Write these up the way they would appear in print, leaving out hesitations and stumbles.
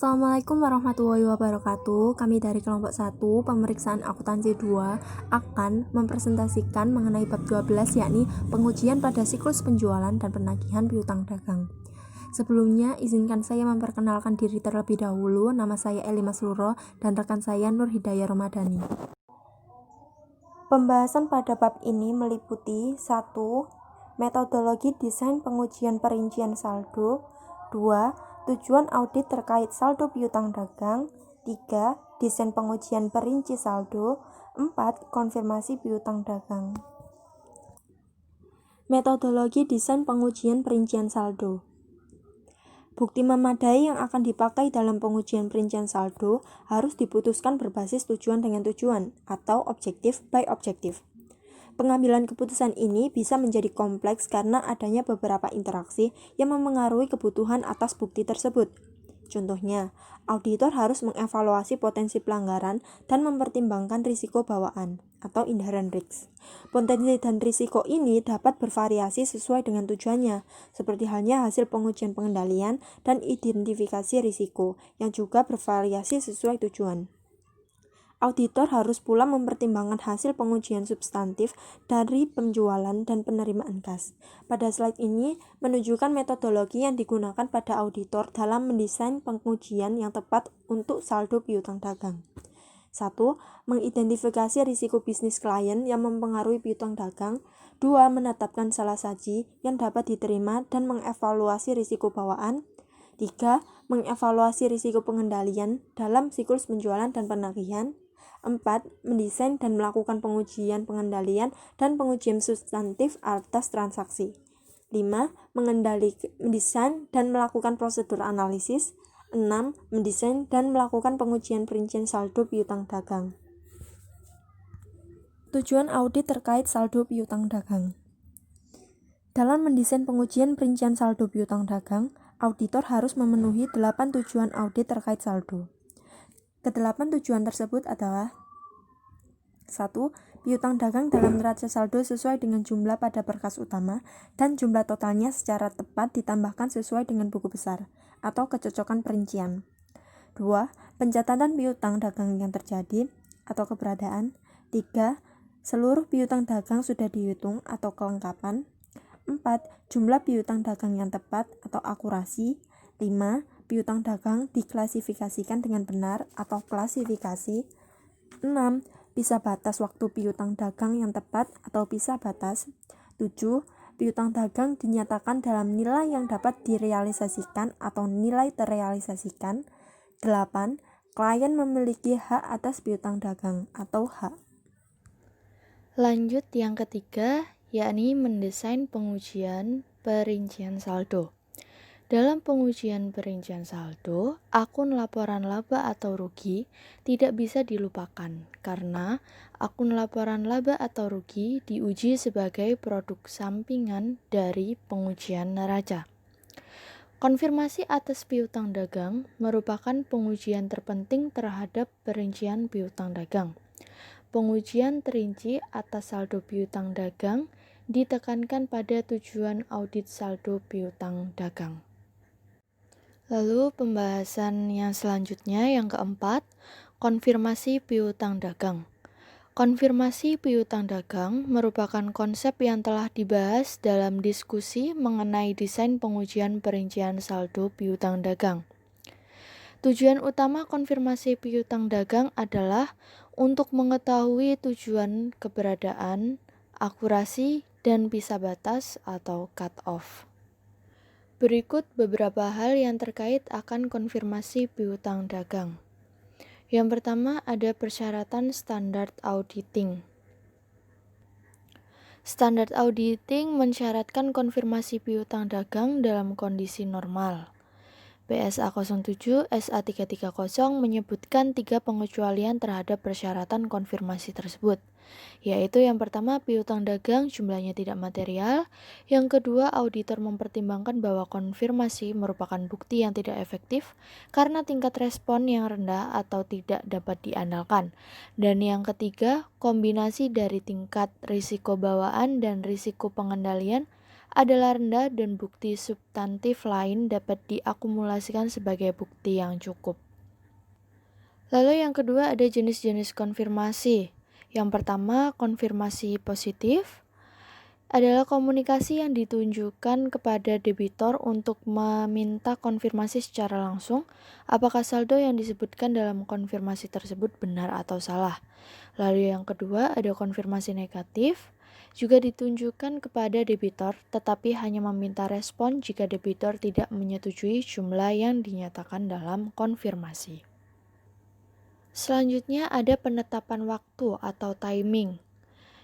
Assalamualaikum warahmatullahi wabarakatuh. Kami dari kelompok 1 pemeriksaan akuntansi 2 akan mempresentasikan mengenai bab 12, yakni pengujian pada siklus penjualan dan penagihan piutang dagang. Sebelumnya, izinkan saya memperkenalkan diri terlebih dahulu. Nama saya Eli Masluro dan rekan saya Nur Hidayah Ramadhani. Pembahasan pada bab ini meliputi 1. Metodologi desain pengujian perincian saldo. 2. Tujuan audit terkait saldo piutang dagang. 3. Desain pengujian perinci saldo. 4. Konfirmasi piutang dagang. Metodologi desain pengujian perincian saldo. Bukti memadai yang akan dipakai dalam pengujian perincian saldo harus diputuskan berbasis tujuan dengan tujuan atau objektif by objektif. Pengambilan keputusan ini bisa menjadi kompleks karena adanya beberapa interaksi yang memengaruhi kebutuhan atas bukti tersebut. Contohnya, auditor harus mengevaluasi potensi pelanggaran dan mempertimbangkan risiko bawaan atau inherent risk. Potensi dan risiko ini dapat bervariasi sesuai dengan tujuannya, seperti halnya hasil pengujian pengendalian dan identifikasi risiko yang juga bervariasi sesuai tujuan. Auditor harus pula mempertimbangkan hasil pengujian substantif dari penjualan dan penerimaan kas. Pada slide ini menunjukkan metodologi yang digunakan pada auditor dalam mendesain pengujian yang tepat untuk saldo piutang dagang. 1. Mengidentifikasi risiko bisnis klien yang mempengaruhi piutang dagang. 2. Menetapkan salah saji yang dapat diterima dan mengevaluasi risiko bawaan. 3. Mengevaluasi risiko pengendalian dalam siklus penjualan dan penagihan. 4. Mendesain dan melakukan pengujian pengendalian dan pengujian substantif atas transaksi. 5. Mendesain dan melakukan prosedur analisis. 6. Mendesain dan melakukan pengujian perincian saldo piutang dagang. Tujuan audit terkait saldo piutang dagang. Dalam mendesain pengujian perincian saldo piutang dagang, auditor harus memenuhi 8 tujuan audit terkait saldo. Kedelapan tujuan tersebut adalah 1. Piutang dagang dalam neraca saldo sesuai dengan jumlah pada berkas utama dan jumlah totalnya secara tepat ditambahkan sesuai dengan buku besar atau kecocokan perincian. 2. Pencatatan piutang dagang yang terjadi atau keberadaan. 3. Seluruh piutang dagang sudah dihitung atau kelengkapan. 4. Jumlah piutang dagang yang tepat atau akurasi. 5. Piutang dagang diklasifikasikan dengan benar atau klasifikasi. 6. Pisah batas waktu piutang dagang yang tepat atau pisah batas. 7. Piutang dagang dinyatakan dalam nilai yang dapat direalisasikan atau nilai terrealisasikan. 8. Klien memiliki hak atas piutang dagang atau hak. Lanjut yang ketiga, yakni mendesain pengujian perincian saldo. Dalam pengujian perincian saldo, akun laporan laba atau rugi tidak bisa dilupakan karena akun laporan laba atau rugi diuji sebagai produk sampingan dari pengujian neraca. Konfirmasi atas piutang dagang merupakan pengujian terpenting terhadap perincian piutang dagang. Pengujian terinci atas saldo piutang dagang ditekankan pada tujuan audit saldo piutang dagang. Lalu pembahasan yang selanjutnya yang keempat, konfirmasi piutang dagang. Konfirmasi piutang dagang merupakan konsep yang telah dibahas dalam diskusi mengenai desain pengujian perincian saldo piutang dagang. Tujuan utama konfirmasi piutang dagang adalah untuk mengetahui tujuan keberadaan, akurasi, dan pisah batas atau cut-off. Berikut beberapa hal yang terkait akan konfirmasi piutang dagang. Yang pertama ada persyaratan standar auditing. Standar auditing mensyaratkan konfirmasi piutang dagang dalam kondisi normal. PSA 07 SA 330 menyebutkan 3 pengecualian terhadap persyaratan konfirmasi tersebut, yaitu yang pertama piutang dagang jumlahnya tidak material, yang kedua auditor mempertimbangkan bahwa konfirmasi merupakan bukti yang tidak efektif karena tingkat respon yang rendah atau tidak dapat diandalkan, dan yang ketiga kombinasi dari tingkat risiko bawaan dan risiko pengendalian adalah rendah dan bukti substantif lain dapat diakumulasikan sebagai bukti yang cukup. Lalu yang kedua ada jenis-jenis konfirmasi. Yang pertama, konfirmasi positif adalah komunikasi yang ditunjukkan kepada debitor untuk meminta konfirmasi secara langsung apakah saldo yang disebutkan dalam konfirmasi tersebut benar atau salah. Lalu yang kedua ada konfirmasi negatif, juga ditunjukkan kepada debitor tetapi hanya meminta respon jika debitor tidak menyetujui jumlah yang dinyatakan dalam konfirmasi. Selanjutnya ada penetapan waktu atau timing.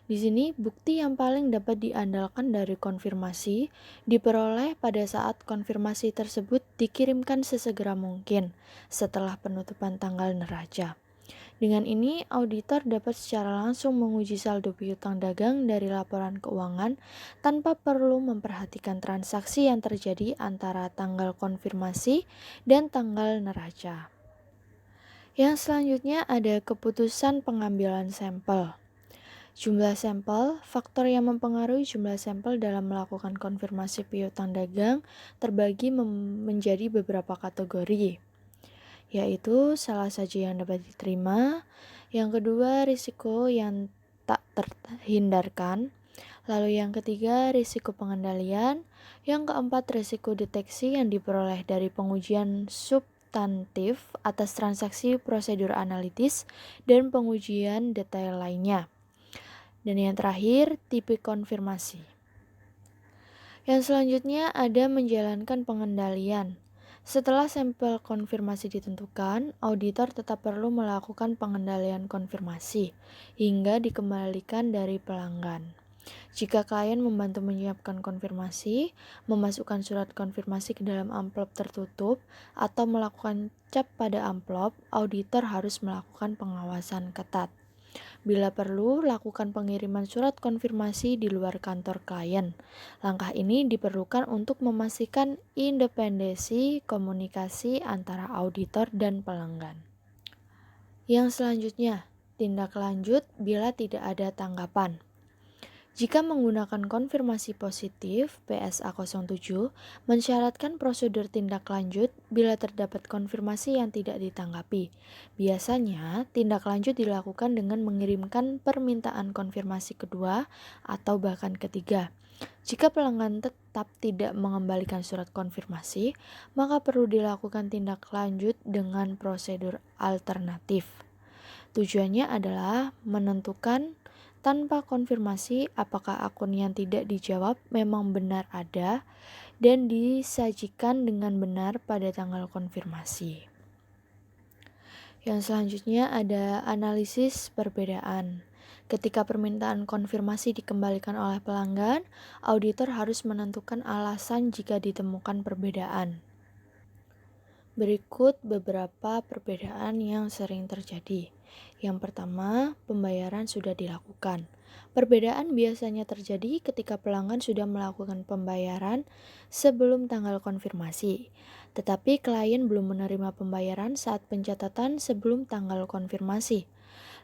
Di sini, bukti yang paling dapat diandalkan dari konfirmasi diperoleh pada saat konfirmasi tersebut dikirimkan sesegera mungkin setelah penutupan tanggal neraca. Dengan ini, auditor dapat secara langsung menguji saldo piutang dagang dari laporan keuangan tanpa perlu memperhatikan transaksi yang terjadi antara tanggal konfirmasi dan tanggal neraca. Yang selanjutnya ada keputusan pengambilan sampel. Jumlah sampel, faktor yang mempengaruhi jumlah sampel dalam melakukan konfirmasi piutang dagang terbagi menjadi beberapa kategori, yaitu salah saja yang dapat diterima, yang kedua risiko yang tak terhindarkan, lalu yang ketiga risiko pengendalian, yang keempat risiko deteksi yang diperoleh dari pengujian substantif atas transaksi prosedur analitis dan pengujian detail lainnya. Dan yang terakhir, tipe konfirmasi. Yang selanjutnya ada menjalankan pengendalian. Setelah sampel konfirmasi ditentukan, auditor tetap perlu melakukan pengendalian konfirmasi hingga dikembalikan dari pelanggan. Jika klien membantu menyiapkan konfirmasi, memasukkan surat konfirmasi ke dalam amplop tertutup, atau melakukan cap pada amplop, auditor harus melakukan pengawasan ketat. Bila perlu, lakukan pengiriman surat konfirmasi di luar kantor klien. Langkah ini diperlukan untuk memastikan independensi komunikasi antara auditor dan pelanggan. Yang selanjutnya, tindak lanjut bila tidak ada tanggapan. Jika menggunakan konfirmasi positif PSA 07 mensyaratkan prosedur tindak lanjut bila terdapat konfirmasi yang tidak ditanggapi. Biasanya, tindak lanjut dilakukan dengan mengirimkan permintaan konfirmasi kedua atau bahkan ketiga. Jika pelanggan tetap tidak mengembalikan surat konfirmasi, maka perlu dilakukan tindak lanjut dengan prosedur alternatif. Tujuannya adalah menentukan tanpa konfirmasi apakah akun yang tidak dijawab memang benar ada dan disajikan dengan benar pada tanggal konfirmasi. Yang selanjutnya ada analisis perbedaan. Ketika permintaan konfirmasi dikembalikan oleh pelanggan, auditor harus menentukan alasan jika ditemukan perbedaan. Berikut beberapa perbedaan yang sering terjadi. Yang pertama, pembayaran sudah dilakukan. Perbedaan biasanya terjadi ketika pelanggan sudah melakukan pembayaran sebelum tanggal konfirmasi, tetapi klien belum menerima pembayaran saat pencatatan sebelum tanggal konfirmasi.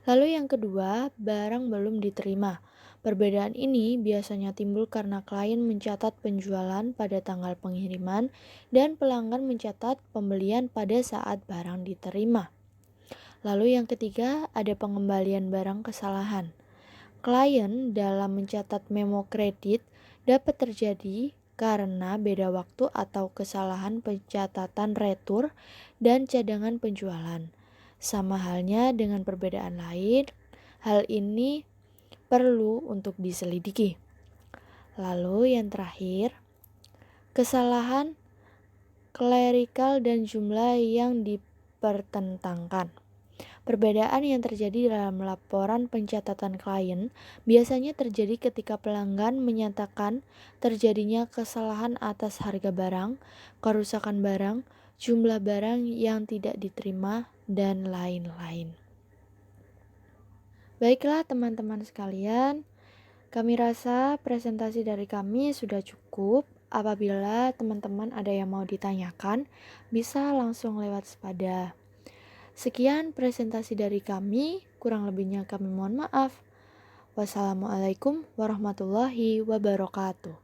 Lalu yang kedua, barang belum diterima. Perbedaan ini biasanya timbul karena klien mencatat penjualan pada tanggal pengiriman dan pelanggan mencatat pembelian pada saat barang diterima. Lalu yang ketiga, ada pengembalian barang kesalahan. Klien dalam mencatat memo kredit dapat terjadi karena beda waktu atau kesalahan pencatatan retur dan cadangan penjualan. Sama halnya dengan perbedaan lain, hal ini perlu untuk diselidiki. Lalu yang terakhir, kesalahan klerikal dan jumlah yang dipertentangkan. Perbedaan yang terjadi dalam laporan pencatatan klien biasanya terjadi ketika pelanggan menyatakan terjadinya kesalahan atas harga barang, kerusakan barang, jumlah barang yang tidak diterima, dan lain-lain. Baiklah teman-teman sekalian, kami rasa presentasi dari kami sudah cukup. Apabila teman-teman ada yang mau ditanyakan, bisa langsung lewat Sepada. Sekian presentasi dari kami, kurang lebihnya kami mohon maaf. Wassalamualaikum warahmatullahi wabarakatuh.